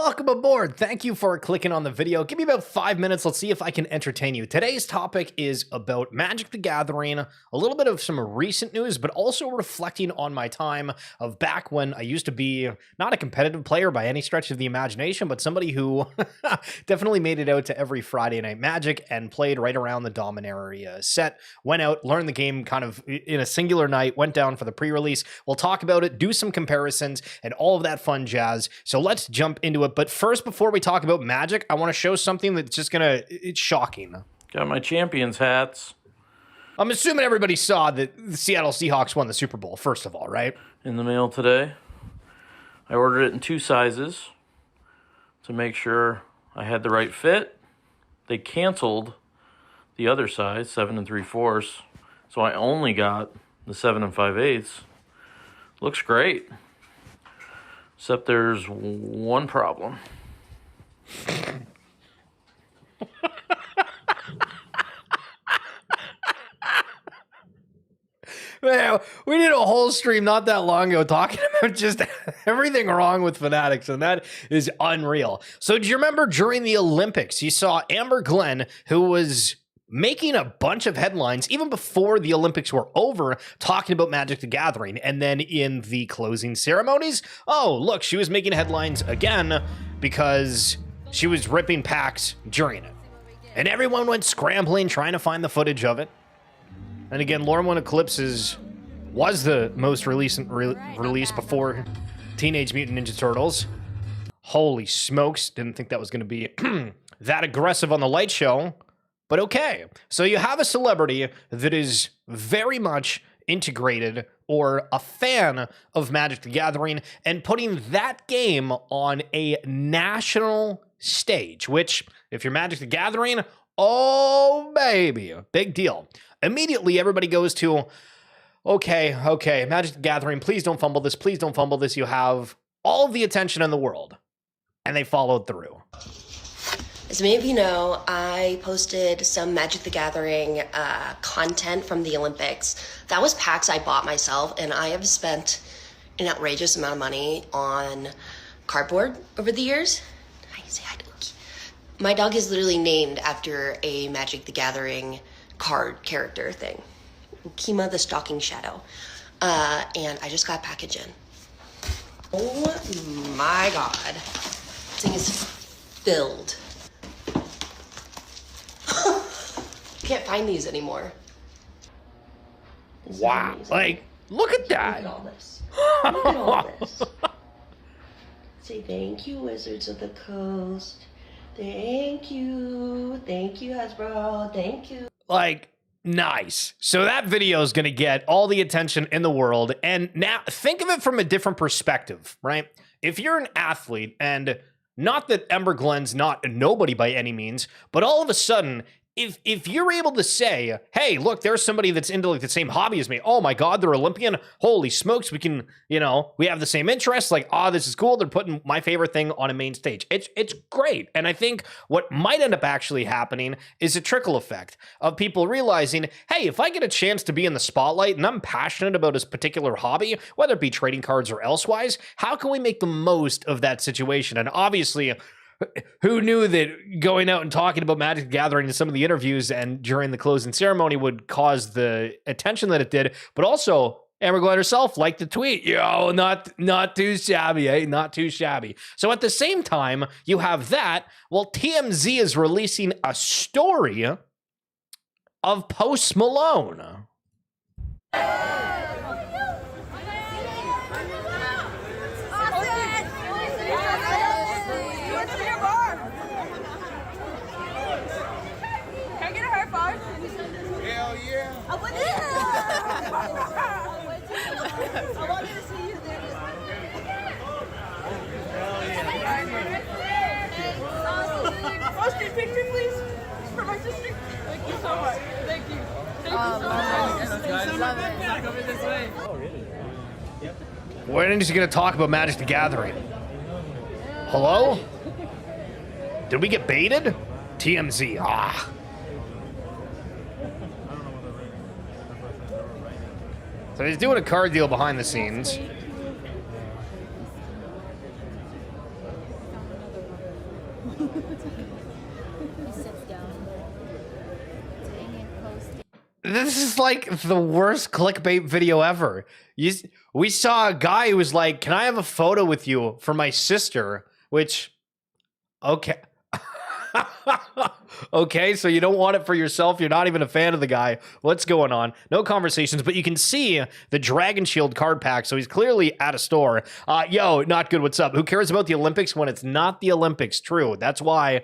Welcome aboard. Thank you for clicking on the video. Give me about 5 minutes. Let's see if I can entertain you. Today's topic is about Magic the Gathering, a little bit of some recent news, but also reflecting on my time of back when I used to be not a competitive player by any stretch of the imagination, but somebody who definitely made it out to every Friday Night Magic and played right around the Dominaria set. Went out, learned the game kind of in a singular night, went down for the pre-release. We'll talk about it, do some comparisons, and all of that fun jazz. So let's jump into it. But first, before we talk about Magic, I want to show something that's just it's shocking. Got my champions hats. I'm assuming everybody saw that the Seattle Seahawks won the Super Bowl, first of all, right? In the mail today. I ordered it in 2 sizes to make sure I had the right fit. They canceled the other size, 7 3/4, so I only got the 7 5/8. Looks great. Except there's one problem. Man, we did a whole stream not that long ago talking about just everything wrong with Fanatics, and that is unreal. So do you remember during the Olympics, you saw Amber Glenn, who was making a bunch of headlines even before the Olympics were over, talking about Magic the Gathering. And then in the closing ceremonies, oh, look, she was making headlines again because she was ripping packs during it. And everyone went scrambling, trying to find the footage of it. And again, Lore One Eclipses was the most recent release before Teenage Mutant Ninja Turtles. Holy smokes, didn't think that was going to be that aggressive on the light show. But okay, so you have a celebrity that is very much integrated or a fan of Magic the Gathering and putting that game on a national stage, which, if you're Magic the Gathering, oh baby, big deal. Immediately, everybody goes to, okay, Magic the Gathering, please don't fumble this, please don't fumble this. You have all of the attention in the world. And they followed through. As many of you know, I posted some Magic the Gathering content from the Olympics. That was packs I bought myself, and I have spent an outrageous amount of money on cardboard over the years. Hi, say hi to Uki. My dog is literally named after a Magic the Gathering card character thing. Ukima the Stalking Shadow. And I just got a package in. Oh my god. This thing is filled. Can't find these anymore. Wow, like, look at that. Look at all this. Look at all this. Say thank you, Wizards of the Coast. Thank you, Hasbro. Thank you. Like, nice. So that video is going to get all the attention in the world. And now think of it from a different perspective, right? If you're an athlete, and not that Amber Glenn's not a nobody by any means, but all of a sudden, if you're able to say, hey, look, there's somebody that's into like the same hobby as me. Oh my God, they're Olympian. Holy smokes, we can, we have the same interests. Like, this is cool. They're putting my favorite thing on a main stage. It's great. And I think what might end up actually happening is a trickle effect of people realizing, hey, if I get a chance to be in the spotlight and I'm passionate about this particular hobby, whether it be trading cards or elsewise, how can we make the most of that situation? And obviously, who knew that going out and talking about Magic the Gathering in some of the interviews and during the closing ceremony would cause the attention that it did? But also, Amber Glenn herself liked the tweet. Yo, not too shabby, eh? Not too shabby. So at the same time, you have that. Well, TMZ is releasing a story of Post Malone. I wanted to see you there. Post a picture, please, for my sister. Thank you so much. Thank you. Thank you so much. Over this way. Oh, really? Yep. We're just going to talk about Magic the Gathering. Hello? Did we get baited? TMZ. So he's doing a card deal behind the scenes. He sits down. Dang it, post. This is like the worst clickbait video ever. We saw a guy who was like, "Can I have a photo with you for my sister?" Which, okay. Okay, so you don't want it for yourself. You're not even a fan of the guy. What's going on? No conversations, but you can see the Dragon Shield card pack, so he's clearly at a store. Yo, not good. What's up? Who cares about the Olympics when it's not the Olympics? True. That's why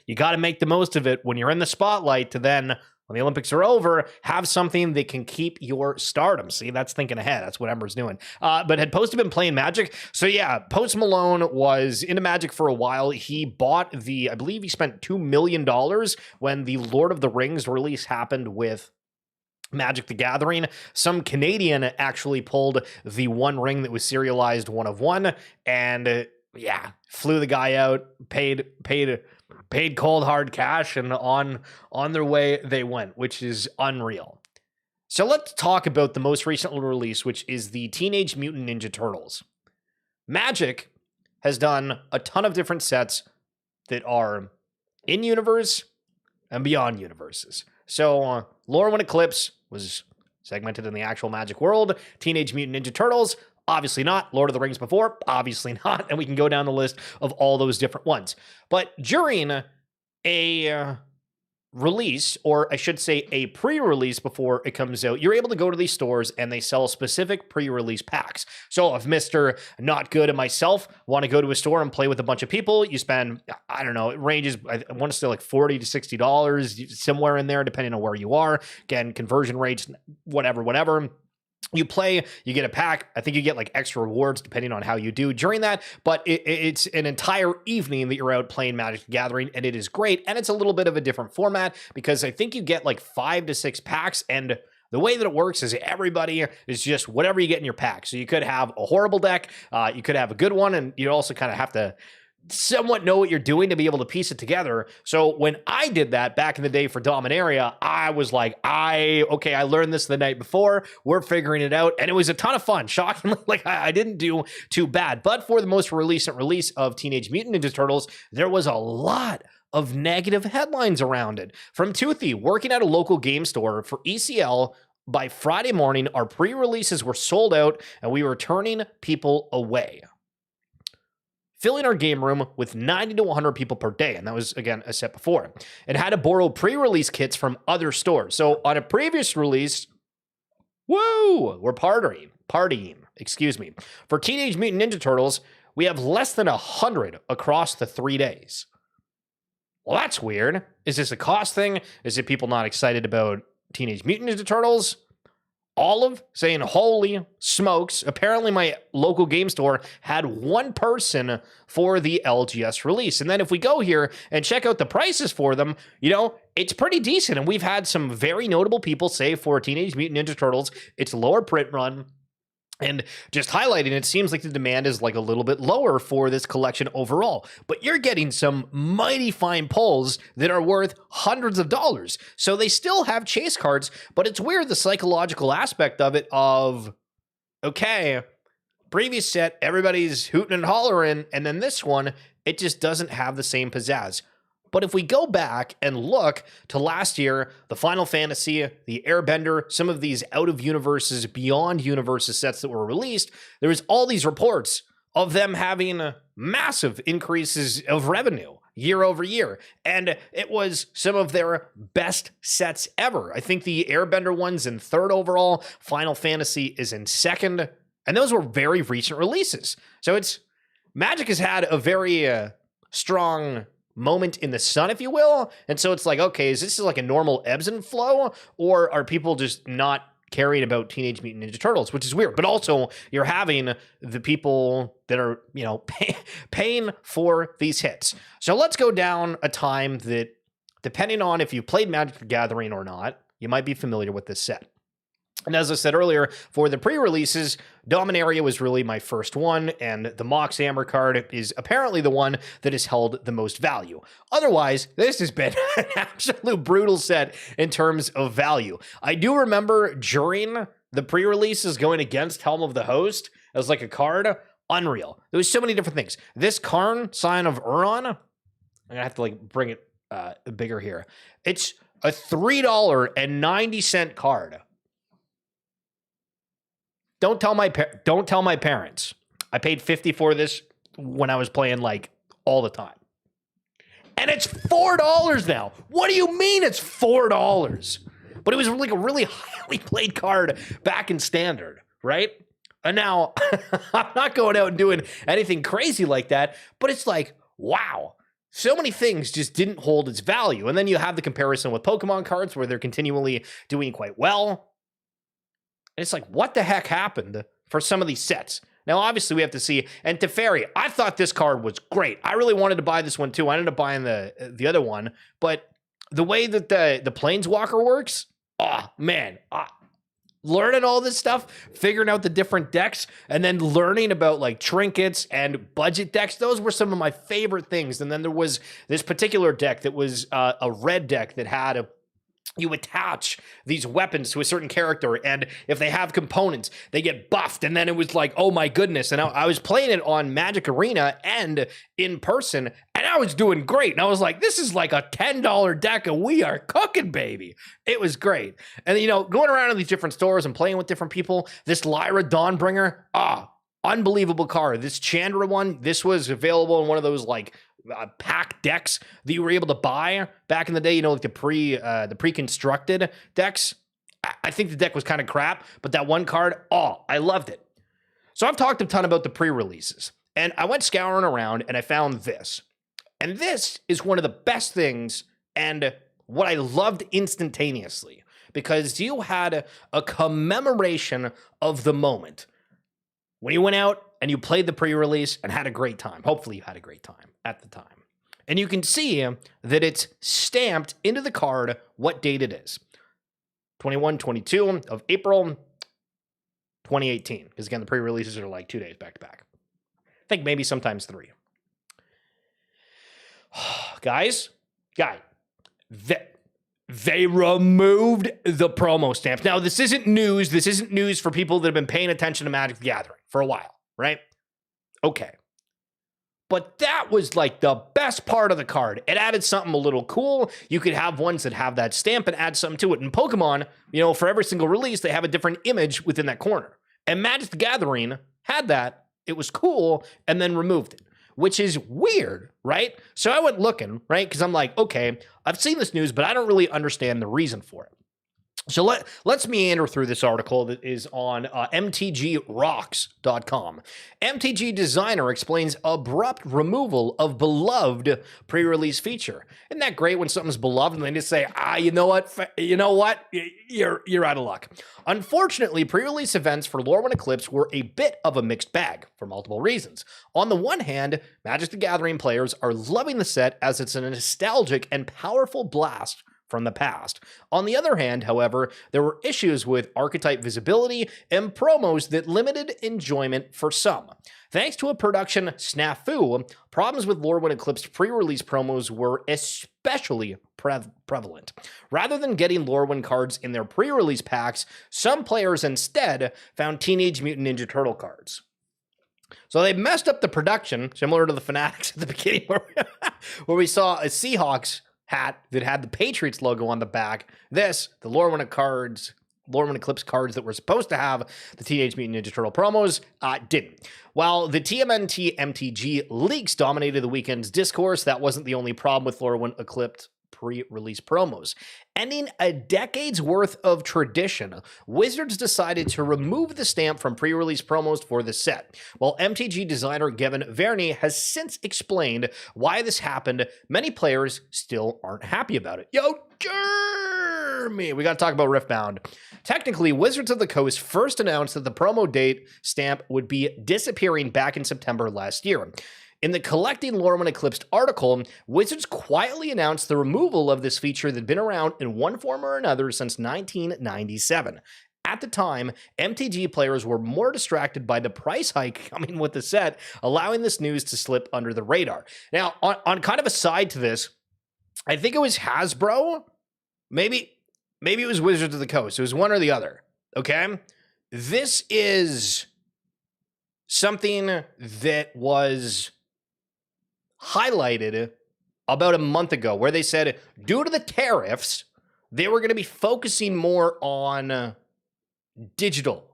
you got to make the most of it when you're in the spotlight to then, when the Olympics are over, have something that can keep your stardom. See, that's thinking ahead. That's what Ember's doing. But had Post been playing Magic? So yeah, Post Malone was into Magic for a while. He bought I believe he spent $2 million when the Lord of the Rings release happened with Magic the Gathering. Some Canadian actually pulled the One Ring that was serialized 1 of 1, and yeah, flew the guy out, paid cold hard cash, and on their way they went, which is unreal. So let's talk about the most recent release, which is the Teenage Mutant Ninja Turtles. Magic has done a ton of different sets that are in universe and beyond universes. So Lore When Eclipse was segmented in the actual Magic world. Teenage Mutant Ninja Turtles, obviously not. Lord of the Rings before, obviously not. And we can go down the list of all those different ones. But during a release, or I should say a pre-release before it comes out, you're able to go to these stores and they sell specific pre-release packs. So if Mr. Not Good and myself want to go to a store and play with a bunch of people, you spend, I don't know, it ranges, I want to say like $40 to $60, somewhere in there, depending on where you are. Again, conversion rates, whatever. You play, you get a pack. I think you get like extra rewards depending on how you do during that. But it's an entire evening that you're out playing Magic the Gathering, and it is great. And it's a little bit of a different format because I think you get like 5 to 6 packs, and the way that it works is everybody is just whatever you get in your pack. So you could have a horrible deck, you could have a good one, and you also kind of have to somewhat know what you're doing to be able to piece it together. So when I did that back in the day for Dominaria, I was like, I learned this the night before. We're figuring it out. And it was a ton of fun. Shockingly, like I didn't do too bad. But for the most recent release of Teenage Mutant Ninja Turtles, there was a lot of negative headlines around it. From Toothy, working at a local game store for ECL, by Friday morning, our pre-releases were sold out and we were turning people away. Filling our game room with 90 to 100 people per day. And that was, again, a set before. And had to borrow pre-release kits from other stores. So on a previous release, woo, we're partying, excuse me. For Teenage Mutant Ninja Turtles, we have less than 100 across the 3 days. Well, that's weird. Is this a cost thing? Is it people not excited about Teenage Mutant Ninja Turtles? Olive saying, holy smokes. Apparently my local game store had 1 person for the LGS release. And then if we go here and check out the prices for them, you know, it's pretty decent. And we've had some very notable people say for Teenage Mutant Ninja Turtles, it's lower print run. And just highlighting, it seems like the demand is like a little bit lower for this collection overall. But you're getting some mighty fine pulls that are worth hundreds of dollars. So they still have chase cards, but it's weird the psychological aspect of it of, okay, previous set, everybody's hooting and hollering, and then this one, it just doesn't have the same pizzazz. But if we go back and look to last year, the Final Fantasy, the Airbender, some of these out-of-universes, beyond-universes sets that were released, there was all these reports of them having massive increases of revenue year over year. And it was some of their best sets ever. I think the Airbender one's in 3rd overall, Final Fantasy is in 2nd, and those were very recent releases. So Magic has had a very strong moment in the sun, if you will. And so it's like, okay, is this like a normal ebbs and flow, or are people just not caring about Teenage Mutant Ninja Turtles, which is weird. But also you're having the people that are, you know, paying for these hits. So let's go down a time that, depending on if you played Magic the Gathering or not, you might be familiar with this set. And as I said earlier, for the pre-releases, Dominaria was really my first one, and the Mox Amber card is apparently the one that has held the most value. Otherwise, this has been an absolute brutal set in terms of value. I do remember during the pre-releases going against Helm of the Host as like a card, unreal. There was so many different things. This Karn, Sign of Uron, I'm gonna have to like bring it bigger here. It's a $3.90 card. Don't tell my parents. I paid $50 for this when I was playing like all the time. And it's $4 now. What do you mean it's $4? But it was like a really highly played card back in standard, right? And now I'm not going out and doing anything crazy like that, but it's like, wow. So many things just didn't hold its value. And then you have the comparison with Pokemon cards where they're continually doing quite well. And it's like, what the heck happened for some of these sets? Now, obviously, we have to see. And Teferi, I thought this card was great. I really wanted to buy this one, too. I ended up buying the other one. But the way that the Planeswalker works, oh, man. Learning all this stuff, figuring out the different decks, and then learning about like trinkets and budget decks. Those were some of my favorite things. And then there was this particular deck that was a red deck that had you attach these weapons to a certain character, and if they have components, they get buffed. And then it was like, oh my goodness. And I was playing it on Magic Arena and in person, and I was doing great. And I was like, this is like a $10 deck, and we are cooking, baby. It was great. And, you know, going around to these different stores and playing with different people, this Lyra Dawnbringer, unbelievable card. This Chandra one, this was available in one of those like pack decks that you were able to buy back in the day, you know, like the pre-constructed decks. I think the deck was kind of crap, but that one card, I loved it. So I've talked a ton about the pre-releases, and I went scouring around and I found this. And this is one of the best things and what I loved instantaneously, because you had a commemoration of the moment when you went out and you played the pre-release and had a great time. Hopefully you had a great time at the time. And you can see that it's stamped into the card what date it is. 22 of April, 2018. Because again, the pre-releases are like 2 days back to back. I think maybe sometimes 3. Guys, they removed the promo stamps. Now, this isn't news. This isn't news for people that have been paying attention to Magic the Gathering for a while, right? Okay. But that was like the best part of the card. It added something a little cool. You could have ones that have that stamp and add something to it. In Pokemon, you know, for every single release, they have a different image within that corner. And Magic the Gathering had that. It was cool, and then removed it, which is weird, right? So I went looking, right? Because I'm like, okay, I've seen this news, but I don't really understand the reason for it. So let's meander through this article that is on mtgrocks.com. MTG designer explains abrupt removal of beloved pre-release feature. Isn't that great when something's beloved and they just say, you know what? You're out of luck. Unfortunately, pre-release events for Lorwyn Eclipse were a bit of a mixed bag for multiple reasons. On the one hand, Magic the Gathering players are loving the set as it's a nostalgic and powerful blast from the past. On the other hand, however, there were issues with archetype visibility and promos that limited enjoyment for some. Thanks to a production snafu, problems with Lorwyn Eclipse pre-release promos were especially prevalent. Rather than getting Lorwyn cards in their pre-release packs, some players instead found Teenage Mutant Ninja Turtle cards. So they messed up the production, similar to the Fanatics at the beginning, where we saw a Seahawks hat that had the Patriots logo on the back. The Lorwyn Eclipse cards that were supposed to have the Teenage Mutant Ninja Turtle promos didn't. While the TMNT MTG leaks dominated the weekend's discourse, that wasn't the only problem with Lorwyn Eclipse pre-release promos. Ending a decade's worth of tradition, Wizards decided to remove the stamp from pre-release promos for the set. While MTG designer Gavin Verney has since explained why this happened, many players still aren't happy about it. Yo, Jeremy! We got to talk about Riftbound. Technically, Wizards of the Coast first announced that the promo date stamp would be disappearing back in September last year. In the Collecting Lorwyn Eclipse article, Wizards quietly announced the removal of this feature that had been around in one form or another since 1997. At the time, MTG players were more distracted by the price hike coming with the set, allowing this news to slip under the radar. Now, on kind of a side to this, I think it was Hasbro. Maybe it was Wizards of the Coast. It was one or the other, okay? This is something that was highlighted about a month ago where they said due to the tariffs, they were going to be focusing more on digital.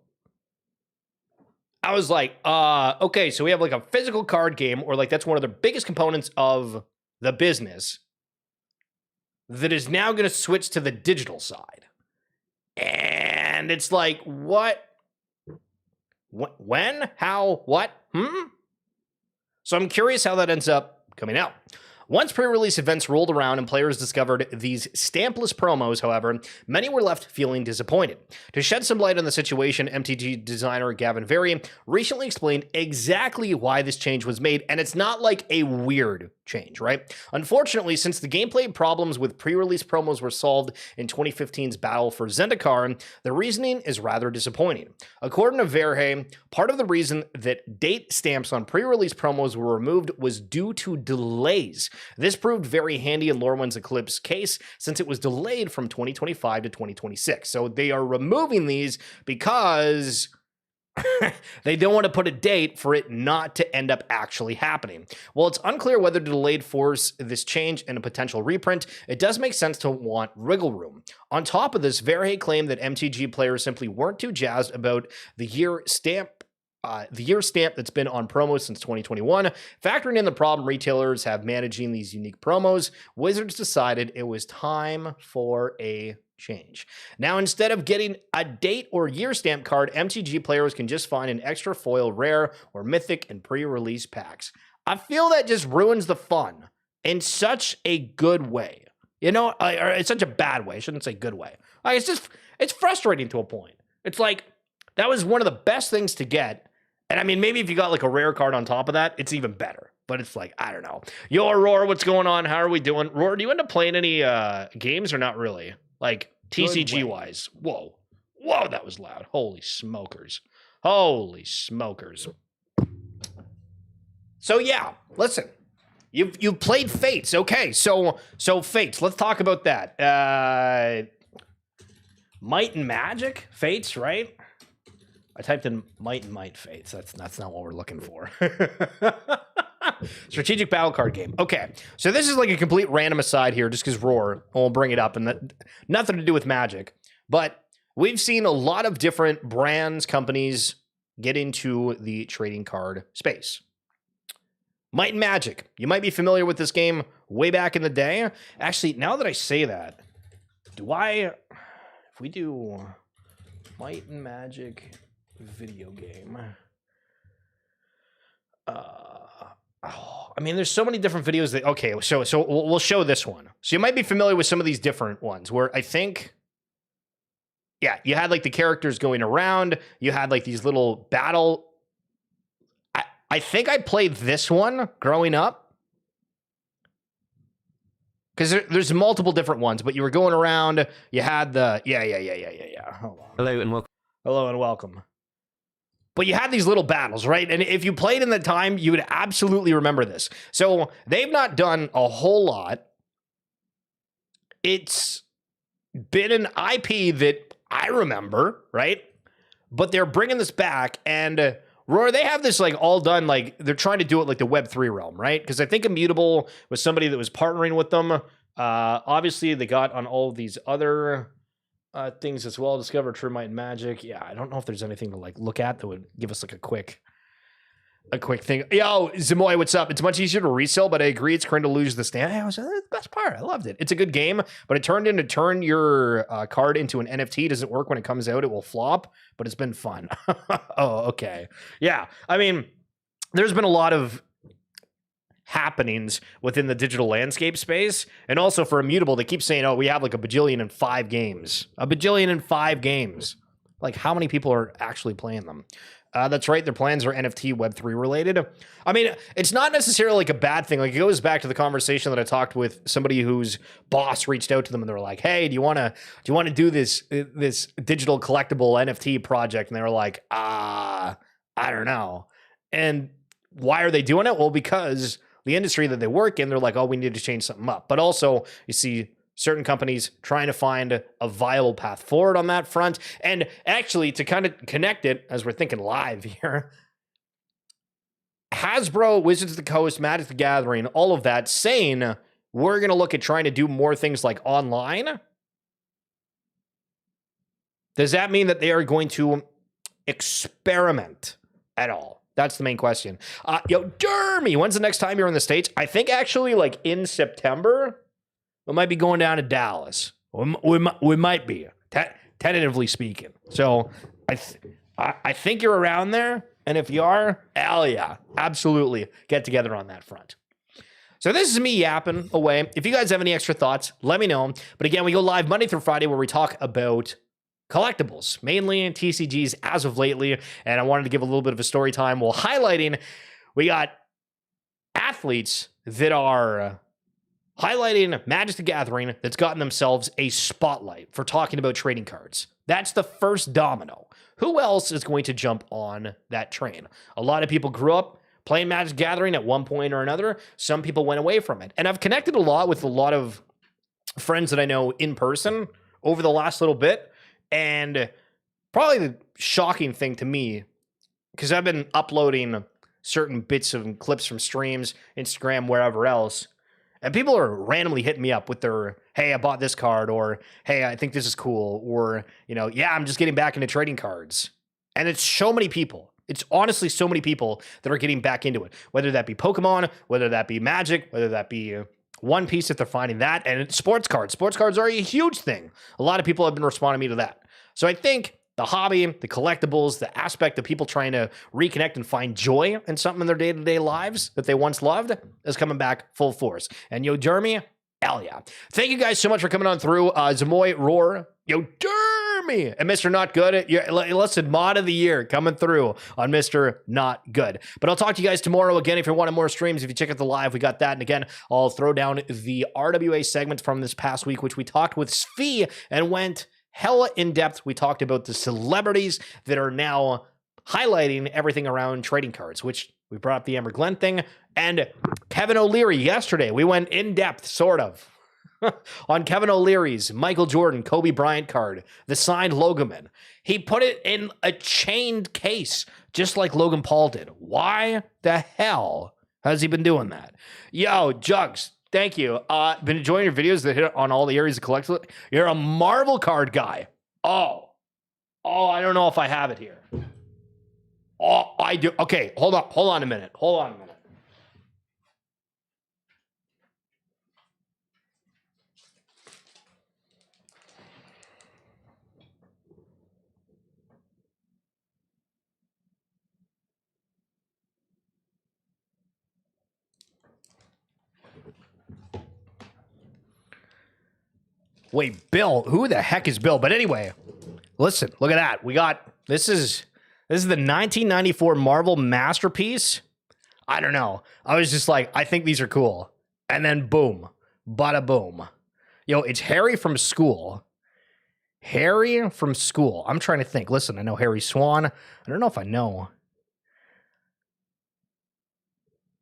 I was like, okay, so we have like a physical card game, or like that's one of the biggest components of the business that is now going to switch to the digital side. And it's like, what? When? How? What? So I'm curious how that ends up coming out. Once pre-release events rolled around and players discovered these stampless promos, however, many were left feeling disappointed. To shed some light on the situation, MTG designer Gavin Very recently explained exactly why this change was made, and it's not like a weird change, right? Unfortunately, since the gameplay problems with pre-release promos were solved in 2015's Battle for Zendikar, the reasoning is rather disappointing. According to Verhey, part of the reason that date stamps on pre-release promos were removed was due to delays. This proved very handy in Lorwyn's Eclipse case since it was delayed from 2025 to 2026. So they are removing these because they don't want to put a date for it not to end up actually happening. While it's unclear whether to delayed force this change and a potential reprint, it does make sense to want wriggle room. On top of this, Verhey claimed that MTG players simply weren't too jazzed about the year stamp that's been on promos since 2021. Factoring in the problem retailers have managing these unique promos, Wizards decided it was time for a change. Now, instead of getting a date or year stamp card, MTG players can just find an extra foil rare or mythic in pre-release packs. I feel that just ruins the fun in such a good way. You know, or it's such a bad way. I shouldn't say good way. Like, it's frustrating to a point. It's like, that was one of the best things to get. And I mean, maybe if you got like a rare card on top of that, it's even better. But it's like, I don't know. Yo, Roar, what's going on? How are we doing? Roar, do you end up playing any games or not really? Like TCG-wise. Whoa. Whoa, that was loud. Holy smokers. Holy smokers. So yeah, listen. You've played Fates. Okay, so Fates. Let's talk about that. Might and Magic? Fates, right? I typed in Might Fates. That's not what we're looking for. Strategic battle card game. Okay, so this is like a complete random aside here, just because Roar won't bring it up, and that nothing to do with Magic. But we've seen a lot of different brands, companies get into the trading card space. Might and Magic. You might be familiar with this game way back in the day. Actually, now that I say that, if we do Might and Magic video game. I mean, there's so many different videos that, okay, so we'll show this one. So you might be familiar with some of these different ones where I think, yeah, you had like the characters going around, you had like these little battle. I think I played this one growing up. Because there's multiple different ones, but you were going around, you had the, yeah. Hold on. Hello and welcome. But you had these little battles, right? And if you played in the time, you would absolutely remember this. So they've not done a whole lot. It's been an IP that I remember, right? But they're bringing this back, and Roar, they have this like all done, like they're trying to do it like the Web3 realm, right? Because I think Immutable was somebody that was partnering with them. Obviously, they got on all of these other things as well. Discover True Might and Magic. Yeah, I don't know if there's anything to like look at that would give us like a quick thing. Yo, Zamoy, what's up? It's much easier to resell, but I agree it's cringe to lose the stand. That's the best part. I loved it. It's a good game, but it turn your card into an NFT. Doesn't work when it comes out. It will flop, but it's been fun. Oh, okay. Yeah, I mean, there's been a lot of happenings within the digital landscape space, and also for Immutable, they keep saying, oh, we have like a bajillion in 5 games. A bajillion in 5 games. Like, how many people are actually playing them? That's right, their plans are NFT Web3 related. I mean, it's not necessarily like a bad thing. Like, it goes back to the conversation that I talked with somebody whose boss reached out to them and they were like, hey, do you want to do this digital collectible NFT project? And they were like, I don't know. And why are they doing it? Well, because the industry that they work in, they're like, oh, we need to change something up. But also, you see certain companies trying to find a viable path forward on that front. And actually, to kind of connect it, as we're thinking live here, Hasbro, Wizards of the Coast, Magic the Gathering, all of that, saying we're going to look at trying to do more things like online. Does that mean that they are going to experiment at all? That's the main question. Yo, Dermy, when's the next time you're in the States? I think actually like in September, we might be going down to Dallas. We might be, tentatively speaking. So I think you're around there. And if you are, hell yeah, absolutely get together on that front. So this is me yapping away. If you guys have any extra thoughts, let me know. But again, we go live Monday through Friday where we talk about collectibles, mainly TCGs as of lately. And I wanted to give a little bit of a story time while highlighting, we got athletes that are highlighting Magic the Gathering that's gotten themselves a spotlight for talking about trading cards. That's the first domino. Who else is going to jump on that train? A lot of people grew up playing Magic the Gathering at one point or another. Some people went away from it. And I've connected a lot with a lot of friends that I know in person over the last little bit. And probably the shocking thing to me, because I've been uploading certain bits of clips from streams, Instagram, wherever else, and people are randomly hitting me up with their, hey, I bought this card, or hey, I think this is cool, or, you know, yeah, I'm just getting back into trading cards. And it's so many people. It's honestly so many people that are getting back into it, whether that be Pokemon, whether that be Magic, whether that be One Piece if they're finding that, and it's sports cards. Sports cards are a huge thing. A lot of people have been responding to me to that. So I think the hobby, the collectibles, the aspect of people trying to reconnect and find joy in something in their day-to-day lives that they once loved is coming back full force. And yo, Jeremy, hell yeah. Thank you guys so much for coming on through. Zamoy, Roar, yo, Jeremy, and Mr. Not Good. Listen, mod of the year coming through on Mr. Not Good. But I'll talk to you guys tomorrow again. If you're wanting more streams, if you check out the live, we got that. And again, I'll throw down the RWA segment from this past week, which we talked with Svi and went hella in depth. We talked about the celebrities that are now highlighting everything around trading cards, which we brought up the Amber Glenn thing, and Kevin O'Leary yesterday. We went in depth, sort of, on Kevin O'Leary's Michael Jordan, Kobe Bryant card, the signed Logoman. He put it in a chained case, just like Logan Paul did. Why the hell has he been doing that? Yo, Jugs, thank you. Been enjoying your videos that hit on all the areas of collectibles. You're a Marvel card guy. Oh, I don't know if I have it here. Oh, I do. Okay, hold on a minute. Wait, Bill? Who the heck is Bill? But anyway, listen, look at that. We got, this is the 1994 Marvel Masterpiece. I don't know. I was just like, I think these are cool. And then boom, bada boom. Yo, it's Harry from school. Harry from school. I'm trying to think. Listen, I know Harry Swan. I don't know if I know.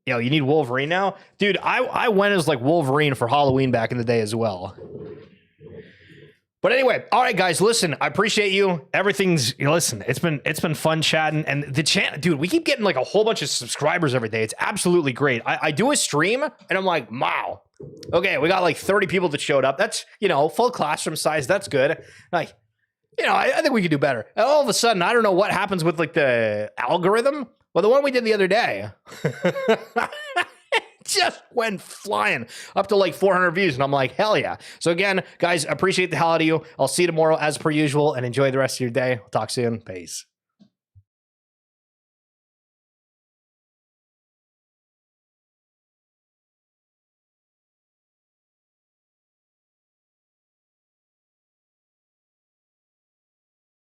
Yo, you need Wolverine now? Dude, I went as like Wolverine for Halloween back in the day as well. But anyway, all right, guys, listen, I appreciate you. Everything's, listen, it's been fun chatting. And the channel, dude, we keep getting like a whole bunch of subscribers every day. It's absolutely great. I do a stream and I'm like, wow. Okay, we got like 30 people that showed up. That's, full classroom size. That's good. Like, I think we could do better. And all of a sudden, I don't know what happens with like the algorithm. Well, the one we did the other day just went flying up to like 400 views. And I'm like, hell yeah. So again, guys, appreciate the hell out of you. I'll see you tomorrow as per usual and enjoy the rest of your day. I'll talk soon. Peace.